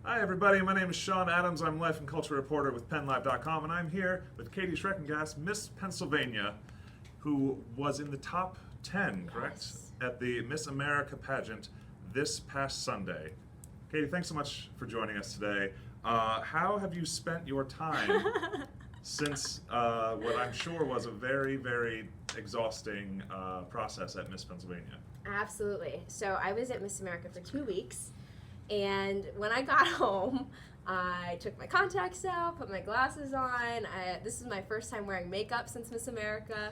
Hi everybody, my name is Sean Adams. I'm life and culture reporter with PennLive.com, and I'm here with Katie Schreckengast, Miss Pennsylvania, who was in the top 10, correct? Yes. At the Miss America pageant this past Sunday. Katie, thanks so much for joining us today. How have you spent your time since what I'm sure was a very, very exhausting process at Miss Pennsylvania? Absolutely. So I was at Miss America for 2 weeks, and when I got home, I took my contacts out, put my glasses on. This is my first time wearing makeup since Miss America.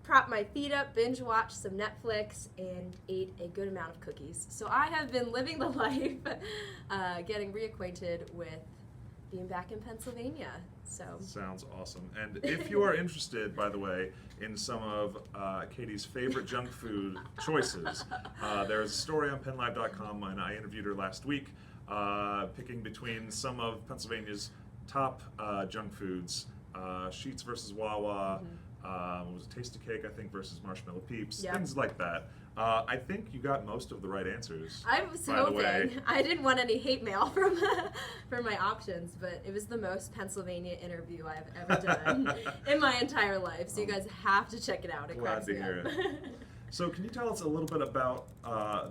Propped my feet up, binge watched some Netflix, and ate a good amount of cookies. So I have been living the life, getting reacquainted with being back in Pennsylvania. So Sounds awesome. And if you are interested, by the way, in some of Katie's favorite junk food choices, there's a story on PennLive.com, and I interviewed her last week, picking between some of Pennsylvania's top junk foods, Sheetz versus Wawa, what was it, Tasty Cake, I think, versus Marshmallow Peeps, Yep. things like that. I think you got most of the right answers. I was by the way. hoping. I didn't want any hate mail from my options, but it was the most Pennsylvania interview I've ever done in my entire life. So you guys have to check it out. It Glad cracks to me hear up. it. So can you tell us a little bit about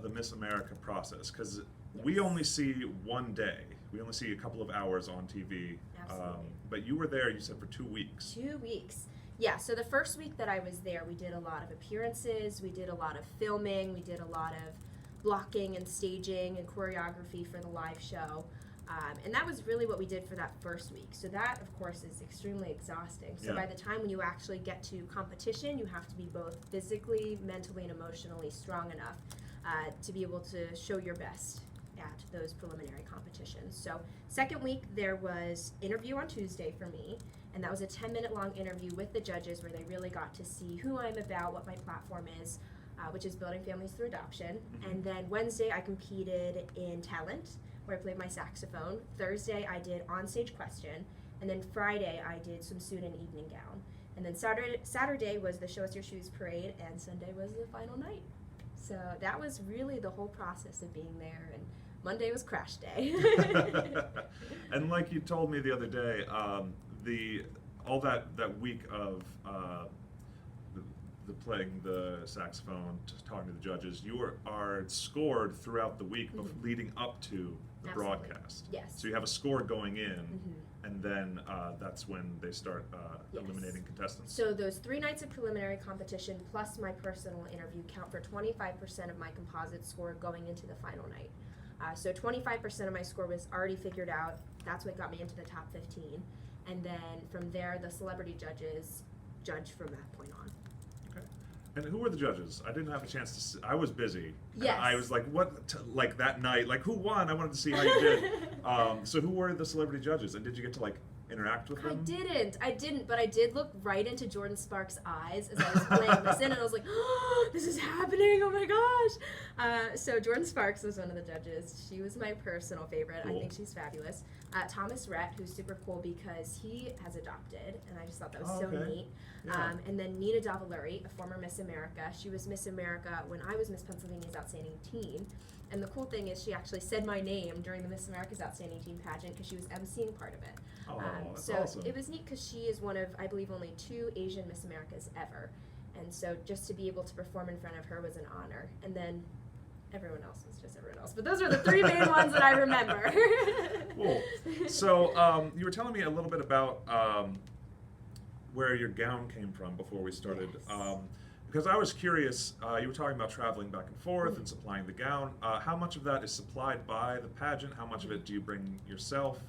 the Miss America process? Because we Yes. only see one day. We only see a couple of hours on TV. Absolutely. But you were there, you said, for 2 weeks. 2 weeks. Yeah, so the first week that I was there, we did a lot of appearances, we did a lot of filming, we did a lot of blocking and staging and choreography for the live show. And that was really what we did for that first week. So that, of course, is extremely exhausting. So Yeah. by the time when you actually get to competition, you have to be both physically, mentally, and emotionally strong enough to be able to show your best at those preliminary competitions. So second week, there was interview on Tuesday for me, and that was a 10-minute long interview with the judges where they really got to see who I'm about, what my platform is, which is building families through adoption. Mhm. And then Wednesday, I competed in talent, where I played my saxophone. Thursday, I did onstage question, and then Friday, I did swimsuit and evening gown. And then Saturday was the Show Us Your Shoes parade, and Sunday was the final night. So that was really the whole process of being there, and Monday was crash day. And like you told me the other day, all that week of the playing the saxophone, talking to the judges, you are scored throughout the week leading up to the Absolutely. broadcast. Yes. So you have a score going in, Mhm. and then that's when they start Yes. eliminating contestants. So those 3 nights of preliminary competition plus my personal interview count for 25% of my composite score going into the final night. So 25% of my score was already figured out. That's what got me into the top 15. And then from there, the celebrity judges judge from that point on. Okay. And who were the judges? I didn't have a chance to see. I was busy. Yes. I was like, like that night, like who won? I wanted to see how you did. So who were the celebrity judges? And did you get to interact with them? I didn't, but I did look right into Jordan Sparks' eyes as I was playing this in, and I was like, oh, this is happening, oh my gosh. So Jordan Sparks was one of the judges. She was my personal favorite. Cool. I think she's fabulous. Thomas Rhett, who's super cool because he has adopted, and I just thought that was so Okay. neat. Yeah. And then Nina Davalluri, a former Miss America. She was Miss America when I was Miss Pennsylvania's Outstanding Teen. And the cool thing is she actually said my name during the Miss America's Outstanding Teen pageant because she was emceeing part of it. Oh, that's So awesome. it was neat because she is one of, I believe, only 2 Asian Miss Americas ever. And so just to be able to perform in front of her was an honor. And then everyone else was just everyone else. But those are the 3 main ones that I remember. Cool. So you were telling me a little bit about where your gown came from before we started. Yes. Because I was curious, you were talking about traveling back and forth and supplying the gown. How much of that is supplied by the pageant? How much of it do you bring yourself?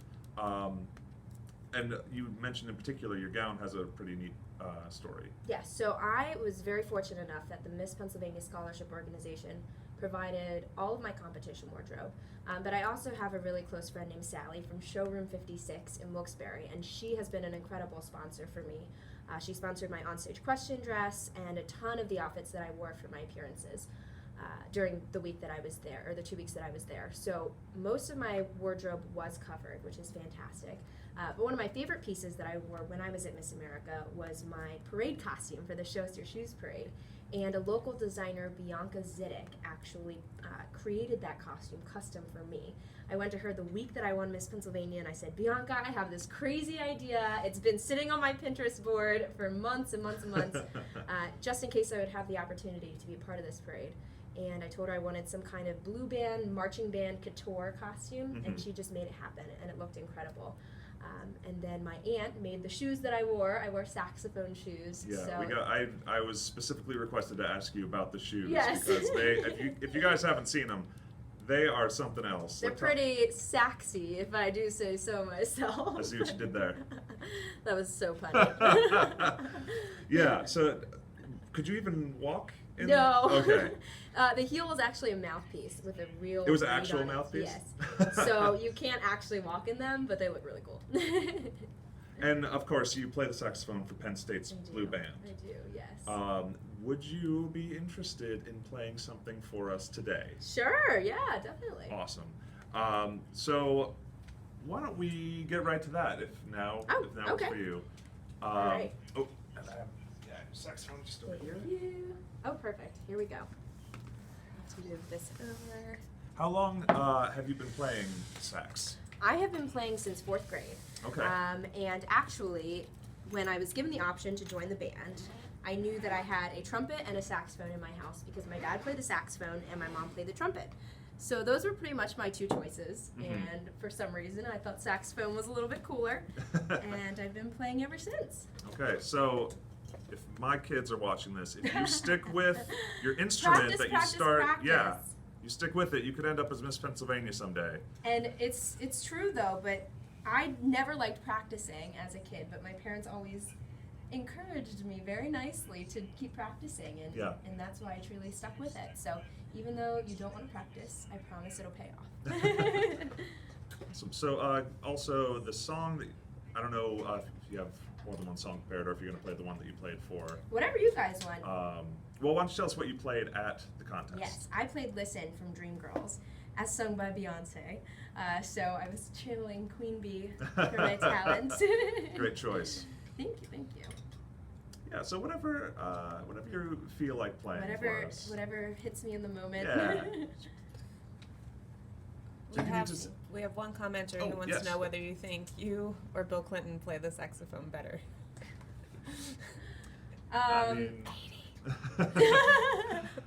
And you mentioned in particular your gown has a pretty neat story. Yes, so I was very fortunate enough that the Miss Pennsylvania Scholarship Organization provided all of my competition wardrobe. But I also have a really close friend named Sally from Showroom 56 in Wilkes-Barre, and she has been an incredible sponsor for me. She sponsored my onstage question dress and a ton of the outfits that I wore for my appearances during the week that I was there, or the 2 weeks that I was there. So most of my wardrobe was covered, which is fantastic. But one of my favorite pieces that I wore when I was at Miss America was my parade costume for the Show Us Your Shoes parade. And a local designer, Bianca Zidek, actually created that costume custom for me. I went to her the week that I won Miss Pennsylvania, and I said, Bianca, I have this crazy idea. It's been sitting on my Pinterest board for months and months and months, just in case I would have the opportunity to be a part of this parade. And I told her I wanted some kind of blue band, marching band couture costume, and she just made it happen, and it looked incredible. And then my aunt made the shoes that I wore. I wore saxophone shoes. Yeah, so. I was specifically requested to ask you about the shoes Yes. because if you guys haven't seen them, they are something else. They're pretty saxy, if I do say so myself. I see what you did there. That was so funny. Yeah, so could you even walk? No. Okay. The heel was actually a mouthpiece with a real. It was an reed actual on it. mouthpiece? Yes. So you can't actually walk in them, but they look really cool. And of course, you play the saxophone for Penn State's Blue Band. I do, yes. Would you be interested in playing something for us today? Sure, yeah, definitely. Awesome. So why don't we get right to that if now okay. it's for you. All right. Oh, and I have saxophone just over here. Oh, perfect. Here we go. Let's move this over. How long have you been playing sax? I have been playing since 4th grade. Okay. And actually, when I was given the option to join the band, I knew that I had a trumpet and a saxophone in my house because my dad played the saxophone and my mom played the trumpet. So those were pretty much my 2 choices. And for some reason, I thought saxophone was a little bit cooler. And I've been playing ever since. Okay, so if my kids are watching this, if you stick with your instrument that you start, you stick with it, you could end up as Miss Pennsylvania someday. And it's true though, but I never liked practicing as a kid, but my parents always encouraged me very nicely to keep practicing, and that's why I truly stuck with it. So even though you don't want to practice, I promise it'll pay off. Awesome. So also the song that, I don't know if you have more than one song prepared or if you're going to play the one that you played for. Whatever you guys want. Well, why don't you tell us what you played at the contest? Yes, I played Listen from Dreamgirls, as sung by Beyonce. So I was channeling Queen Bee for my talent. Great choice. Thank you. Yeah, so whatever you feel like playing for us. Whatever hits me in the moment. Yeah. We have one commenter who wants to know whether you think you or Bill Clinton play the saxophone better. I mean,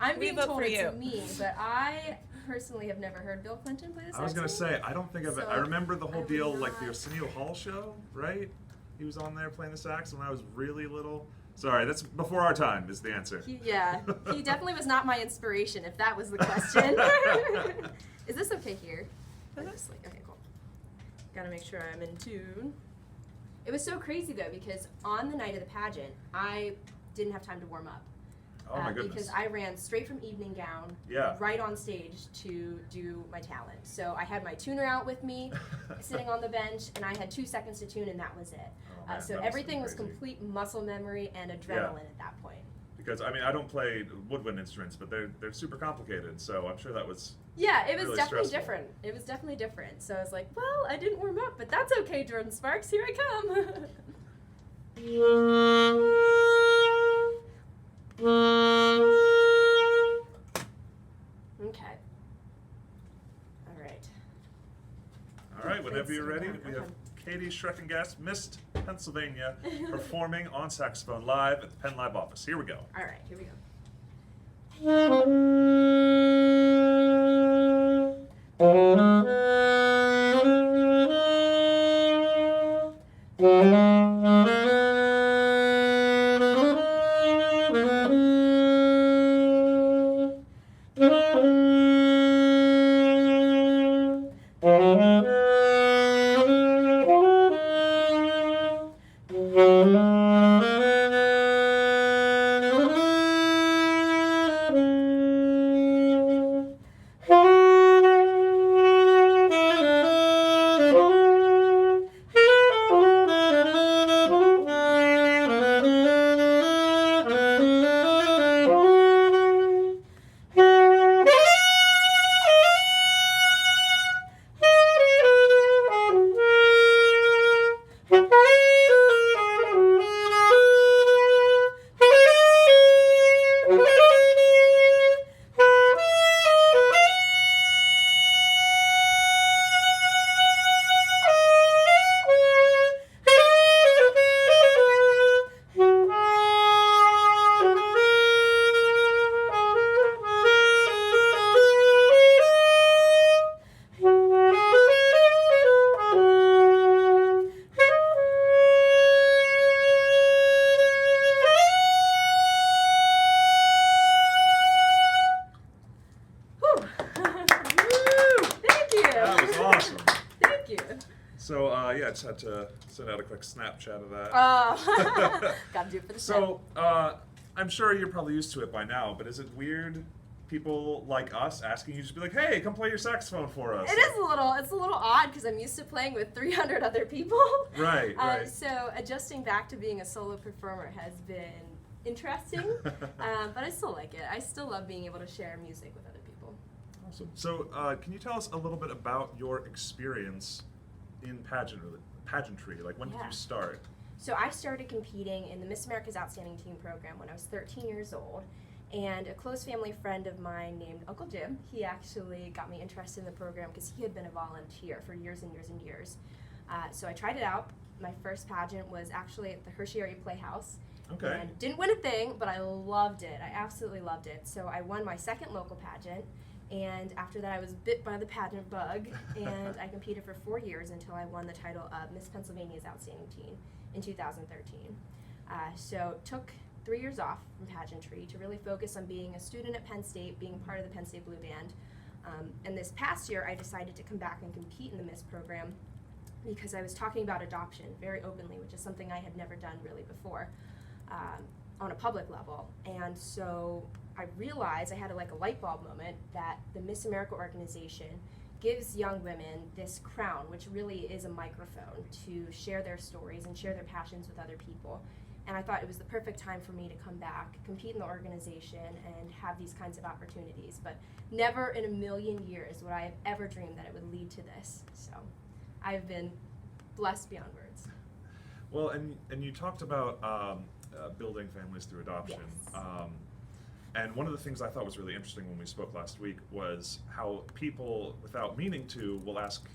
I'm being vote told for it's you. me, but I personally have never heard Bill Clinton play the saxophone. I was going to say, I don't think I've. So, I remember the whole I deal, would like the not- Arsenio Hall show, right? He was on there playing the sax when I was really little. Sorry, that's before our time, is the answer. He definitely was not my inspiration, if that was the question. Is this okay here? Okay, cool. Gotta make sure I'm in tune. It was so crazy though, because on the night of the pageant, I didn't have time to warm up. Oh my goodness. Because I ran straight from evening gown right on stage to do my talent. So I had my tuner out with me, sitting on the bench, and I had 2 seconds to tune, and that was it. Oh, man, So that must everything have was been crazy. complete muscle memory and adrenaline at that point. Because I mean, I don't play woodwind instruments, but they're super complicated. So I'm sure that was. Yeah, it was really definitely stressful. different. It was definitely different. So I was like, well, I didn't warm up, but that's okay, Jordan Sparks. Here I come. Okay. All right. All right, whenever you're ready, we have Okay. Katie Schreckengast, Miss Pennsylvania, performing on saxophone live at the PennLive office. Here we go. All right, here we go. So, yeah, I just had to send out a quick Snapchat of that. Oh, gotta do it for the So, I'm sure you're probably used to it by now, but is it weird people like us asking you to be like, hey, come play your saxophone for us? It's a little odd because I'm used to playing with 300 other people. Right, right. So adjusting back to being a solo performer has been interesting, but I still like it. I still love being able to share music with other people. Awesome. So, can you tell us a little bit about your experience in pageantry? Like, when did you start? So I started competing in the Miss America's Outstanding Teen program when I was 13 years old. And a close family friend of mine named Uncle Jim, he actually got me interested in the program because he had been a volunteer for years and years and years. So I tried it out. My first pageant was actually at the Hershey Area Playhouse. Okay. And didn't win a thing, but I loved it. I absolutely loved it. So I won my second local pageant. And after that, I was bit by the pageant bug. And I competed for 4 years until I won the title of Miss Pennsylvania's Outstanding Teen in 2013. So took 3 years off from pageantry to really focus on being a student at Penn State, being part of the Penn State Blue Band. And this past year, I decided to come back and compete in the Miss program because I was talking about adoption very openly, which is something I had never done really before on a public level. And so I realized I had a light bulb moment that the Miss America organization gives young women this crown, which really is a microphone to share their stories and share their passions with other people. And I thought it was the perfect time for me to come back, compete in the organization, and have these kinds of opportunities. But never in a million years would I have ever dreamed that it would lead to this. So I've been blessed beyond words. Well, and you talked about building families through adoption. Yes. And one of the things I thought was really interesting when we spoke last week was how people, without meaning to, will ask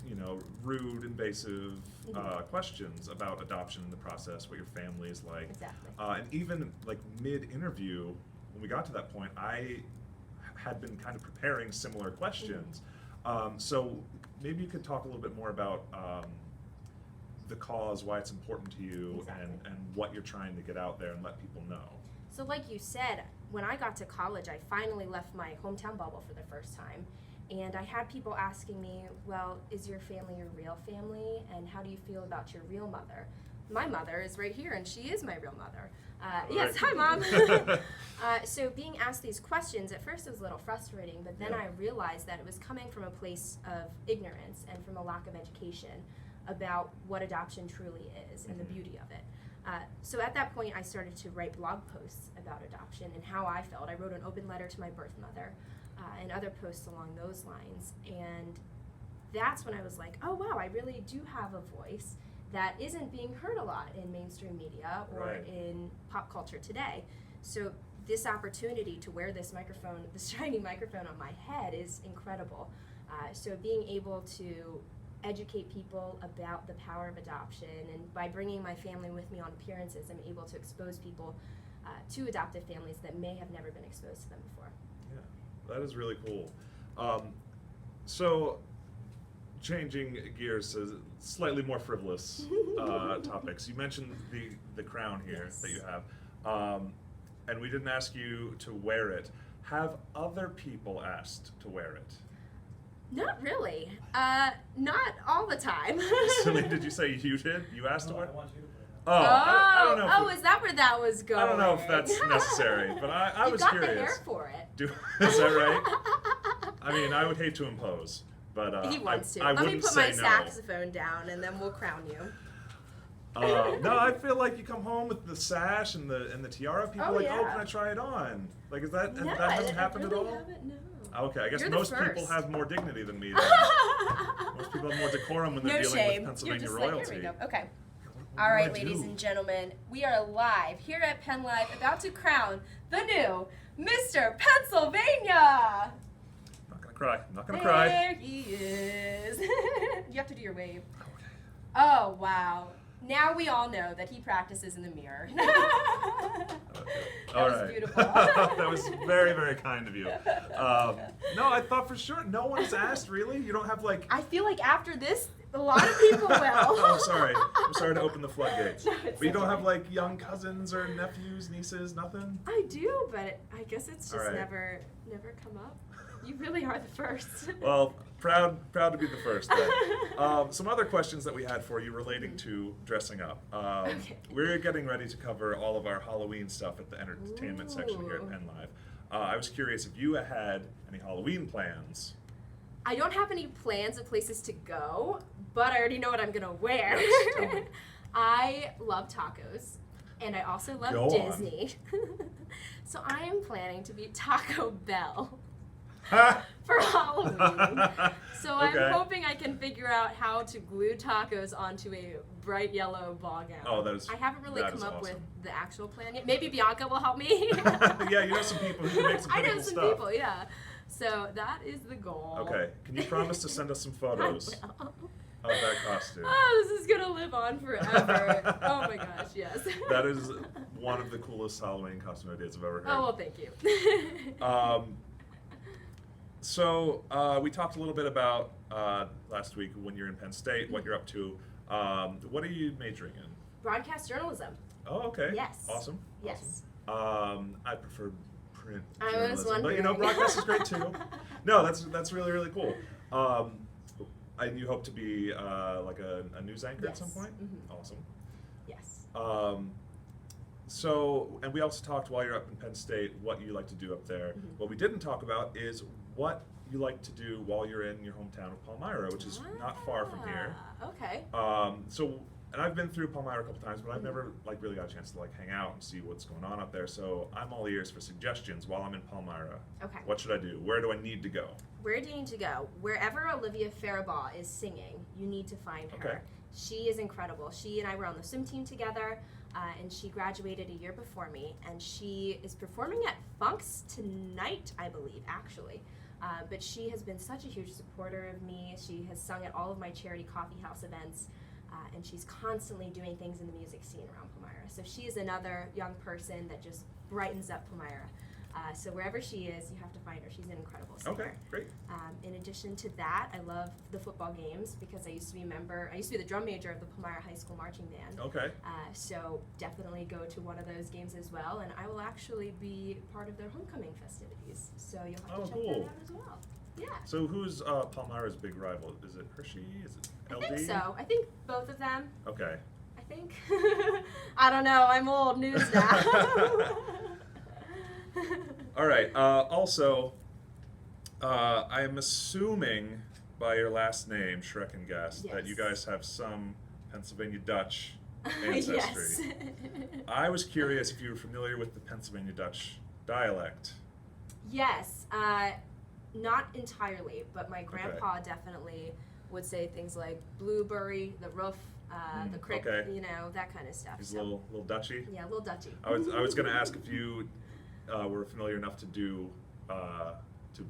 you know, rude, invasive questions about adoption in the process, what your family is like. Exactly. And even like mid-interview, when we got to that point, I had been kind of preparing similar questions. So maybe you could talk a little bit more about the cause, why it's important to you, Exactly. and what you're trying to get out there and let people know. So like you said, when I got to college, I finally left my hometown bubble for the first time. And I had people asking me, well, is your family your real family? And how do you feel about your real mother? My mother is right here, and she is my real mother. Yes, hi, Mom. So being asked these questions, at first it was a little frustrating, but then I realized that it was coming from a place of ignorance and from a lack of education about what adoption truly is and the beauty of it. So at that point, I started to write blog posts about adoption and how I felt. I wrote an open letter to my birth mother. And other posts along those lines. And that's when I was like, oh wow, I really do have a voice that isn't being heard a lot in mainstream media or in pop culture today. So this opportunity to wear this microphone, this shiny microphone on my head is incredible. So being able to educate people about the power of adoption, and by bringing my family with me on appearances, I'm able to expose people to adoptive families that may have never been exposed to them before. That is really cool. So, changing gears to slightly more frivolous topics. You mentioned the crown here that you have, and we didn't ask you to wear it. Have other people asked to wear it? Not really. Not all the time. Celine, did you say you did? You asked to wear it? I want you to wear it. Oh, I don't know. Is that where that was going? I don't know if that's necessary, but I was curious. You got the hair for it. Is that right? I mean, I would hate to impose, but He wants to. I Let me wouldn't put say my no. saxophone down, and then we'll crown you. No, I feel like you come home with the sash and the tiara. People Oh, are like, yeah. oh, can I try it on? Like, is that No, that hasn't I happened really at all? haven't, no. Okay, I guess You're the most people first. have more dignity than me. Then. Most people have more decorum when they're No dealing shame. with You're Pennsylvania just royalty. like, here we go. Okay. What All do right, I ladies do? and gentlemen, we are live here at Penn Live, about to crown the new Mr. Pennsylvania. Not gonna cry. Not gonna cry. There he is. You have to do your wave. Okay. Oh, wow. Now we all know that he practices in the mirror. That was beautiful. That was very, very kind of you. No, I thought for sure no one's asked. Really, you don't have like. I feel like after this, a lot of people will. Oh, sorry. I'm sorry to open the floodgates. No, it's But you don't okay. have like young cousins or nephews, nieces, nothing. I do, but I guess it's All just right. never come up. You really are the first. Well, proud to be the first. Then. Some other questions that we had for you relating to dressing up. Okay. We're getting ready to cover all of our Halloween stuff at the entertainment section here at PennLive. I was curious if you had any Halloween plans. I don't have any plans of places to go, but I already know what I'm gonna wear. Yes, tell me. I love tacos, and I also love Go on. Disney. So I am planning to be Taco Bell for Halloween. So Okay. I'm hoping I can figure out how to glue tacos onto a bright yellow ball gown. Oh, that is I haven't really that come is up with awesome. the actual plan yet. Maybe Bianca will help me. Yeah, you know some people who can make some I pretty know cool some stuff. people, yeah. So that is the goal. Okay, can you promise to send us some I photos will. of that costume? Oh, this is gonna live on forever. Oh my gosh, yes. That is one of the coolest Halloween costume ideas I've ever heard. Oh well, thank you. So we talked a little bit about last week when you're in Penn State, what you're up to. What are you majoring in? Broadcast journalism. Oh, okay. Yes. Awesome. Yes. Awesome. I prefer print I was journalism, but wondering. you know, broadcast is great too. No, that's really really cool. And you hope to be like a news anchor at some Yes. point. Mhm. Awesome. Yes. So, and we also talked while you're up in Penn State what you like to do up there. Mhm. What we didn't talk about is what you like to do while you're in your hometown of Palmyra, which is not far from here. Okay. And I've been through Palmyra a couple times, but I've Mhm. never like really got a chance to like hang out and see what's going on up there. So I'm all ears for suggestions while I'm in Palmyra. Okay. What should I do? Where do I need to go? Where do you need to go? Wherever Olivia Faribault is singing, you need to find her. Okay. She is incredible. She and I were on the swim team together, and she graduated a year before me, and she is performing at Funk's tonight, I believe, actually. But she has been such a huge supporter of me. She has sung at all of my charity coffee house events, and she's constantly doing things in the music scene around Palmyra. So she is another young person that just brightens up Palmyra. So wherever she is, you have to find her. She's an incredible singer. Okay, great. In addition to that, I love the football games because I used to be the drum major of the Palmyra High School Marching Band. Okay. So definitely go to one of those games as well, and I will actually be part of their homecoming festivities. So you'll have Oh, to check cool. that out as well. Yeah. So who's Palmyra's big rival? Is it Hershey? Is it LD? I think so. I think both of them. Okay. I think. I don't know. I'm old news now. All right. Also, I am assuming by your last name, Schreckengast, that you Yes. guys have some Pennsylvania Dutch ancestry. Yes. I was curious if you were familiar with the Pennsylvania Dutch dialect. Yes, not entirely, but my grandpa definitely would say things like blueberry, the roof, the crick, okay. you know, that kind of stuff. He's So, a little Dutchy. yeah, a little Dutchy. I was going to ask if you were familiar enough to do to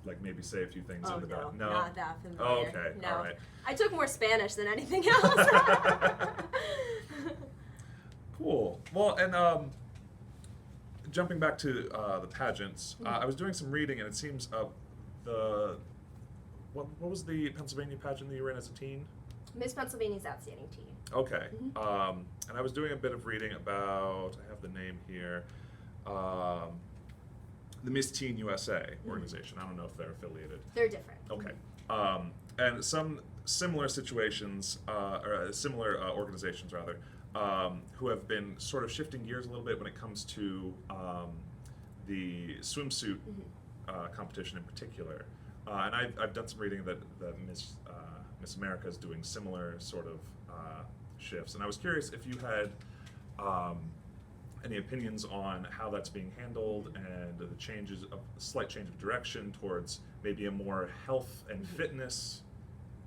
like maybe say a few things Oh in the no, Dutch. not that familiar. Oh, okay, No. all right. I took more Spanish than anything else. Cool. Well, and jumping back to the pageants, I was doing some reading, and it seems what was the Pennsylvania pageant that you were in as a teen? Miss Pennsylvania's Outstanding Teen. Okay. Mhm. And I was doing a bit of reading about, I have the name here, the Miss Teen USA organization. I don't know if they're affiliated. They're different. Okay. And some similar situations, or similar organizations rather, who have been sort of shifting gears a little bit when it comes to the swimsuit competition in particular. And I've done some reading that Miss America is doing similar sort of shifts. And I was curious if you had any opinions on how that's being handled and the slight change of direction towards maybe a more health and fitness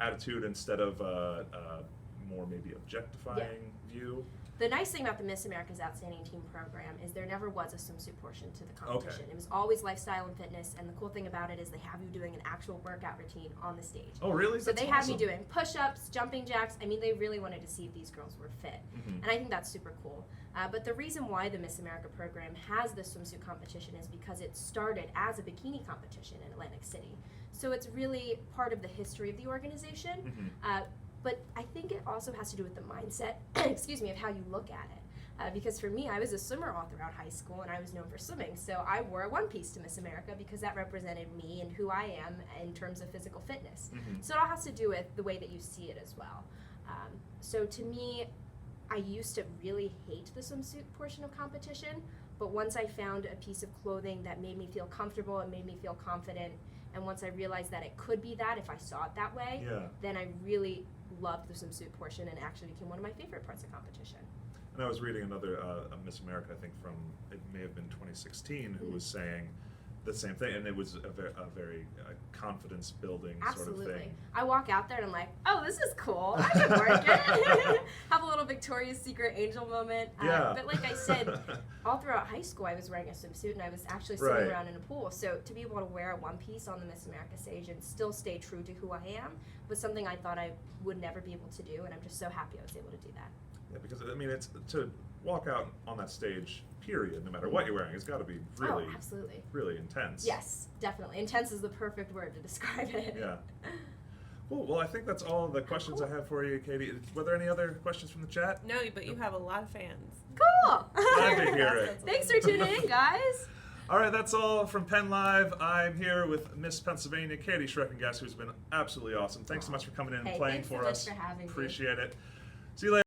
attitude instead of a more maybe objectifying view. The nice thing about the Miss America's Outstanding Teen program is there never was a swimsuit portion to the competition. Okay. It was always lifestyle and fitness, and the cool thing about it is they have you doing an actual workout routine on the stage. Oh, really? So That's they had me awesome. doing push-ups, jumping jacks. I mean, they really wanted to see if these girls were fit. Mhm. And I think that's super cool. But the reason why the Miss America program has the swimsuit competition is because it started as a bikini competition in Atlantic City. So it's really part of the history of the organization. Mhm. But I think it also has to do with the mindset, excuse me, of how you look at it. Because for me, I was a swimmer all throughout high school, and I was known for swimming. So I wore a one-piece to Miss America because that represented me and who I am in terms of physical fitness. So it all has to do with the way that you see it as well. So to me, I used to really hate the swimsuit portion of competition, but once I found a piece of clothing that made me feel comfortable and made me feel confident, and once I realized that it could be that if I saw it that way, then I really loved the swimsuit portion and actually became one of my favorite parts of competition. And I was reading another Miss America, I think from, it may have been 2016, who was saying the same thing, and it was a very confidence building sort of thing. I walk out there and I'm like, oh, this is cool. I can work it. Have a little Victoria's Secret angel moment. But like I said, all throughout high school I was wearing a swimsuit and I was actually swimming around in a pool. So to be able to wear a one piece on the Miss America stage and still stay true to who I am was something I thought I would never be able to do, and I'm just so happy I was able to do that. Yeah, because I mean, it's to walk out on that stage, period, no matter what you're wearing, it's got to be really, really intense. Yes, definitely. Intense is the perfect word to describe it. Yeah. Cool. Well, I think that's all the questions I have for you, Katie. Were there any other questions from the chat? No, but you have a lot of fans. Cool. Glad to hear it. Thanks for tuning in, guys. All right, that's all from Penn Live. I'm here with Miss Pennsylvania Katie Schreckengast, who's been absolutely awesome. Thanks so much for coming in and playing for us. Thanks so much for having me. Appreciate it. See you later.